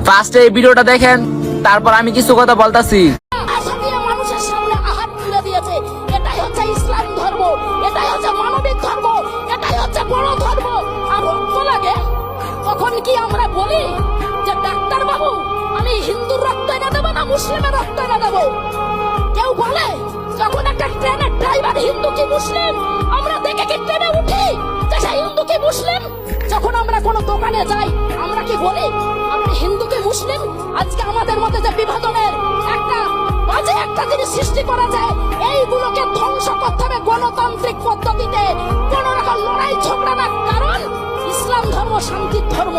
ফার্স্টে এই ভিডিওটা দেখেন, তারপর আমি কিছু কথা বলতাছি। মানুষের সামনে আহাত তুলে দিয়েছে। এটাই হচ্ছে ইসলাম ধর্ম, এটাই হচ্ছে মানবিক ধর্ম, এটাই হচ্ছে বড় ধর্ম। আর রক্ত লাগে তখন কি আমরা বলি যে ডাক্তার বাবু আমি হিন্দুর রক্ত এনে দেবো না মুসলিমের রক্ত এনে দেবো? কেউ বলে যখন একটা ট্রেনের ড্রাইভার হিন্দু কি মুসলিম, আমরা দেখে কি ট্রেনে উঠি যে সে হিন্দু কি মুসলিম? যখন আমরা কোনো দোকানে যাই আমরা কি বলি আপনি হিন্দু কি মুসলিম? আজকে আমাদের মধ্যে যে বিভাজনের একটা বাজে একটা জিনিস সৃষ্টি করা যায়, এইগুলোকে ধ্বংস করতে হবে গণতান্ত্রিক পদ্ধতিতে, কোন রকম লড়াই ঝগড়া না। কারণ ইসলাম ধর্ম শান্তির ধর্ম।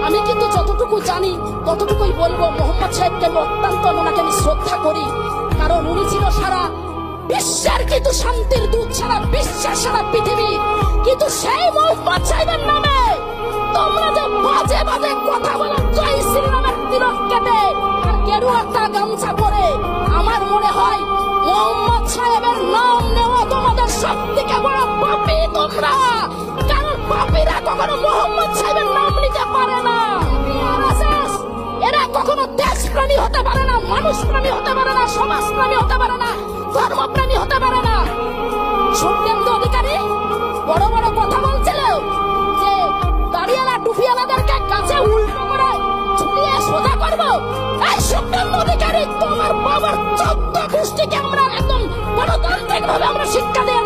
আমি কিন্তু যতটুকু জানি ততটুকুই বলবো। মোহাম্মদ সাহেবকে অত্যন্ত ওনাকে আমি শ্রদ্ধা করি, কারণ উনি ছিল সারা বিশ্বের কিন্তু শান্তির দূত, সারা বিশ্বের সারা পৃথিবী। কিন্তু সেই মোহাম্মদ সাহেবের নামে তোমরা যে বাজে বাজে কথা বলো, জয় শ্রীরামের তিলক কেটে আর গেরুয়া একটা গামছা পরে, আমার মনে হয় মোহাম্মদ সাহেবের নাম নেওয়া তোমাদের সব থেকে বড় পাপী তোমরা। কারণ পাপীরা কখনো মোহাম্মদ সাহেবের নাম নিতে পারে না। এরা কখনো দেশপ্রেমী হতে পারে না, মানুষ প্রেমী হতে পারে না, সমাজ প্রেমী হতে পারে না, ধর্মপ্রেমী হতে পারে না। শুভেন্দু অধিকারী বড় বড় কথা বলছিল যে দাড়িয়ালা টুপিওয়ালাদেরকে কাছে উল্টো করে ঝুলিয়ে সোজা করবো। এই শুভেন্দু অধিকারী তোমার বাবার 14 গোষ্ঠীকে আমরা একদম গণতান্ত্রিক ভাবে আমরা শিক্ষা দিয়ে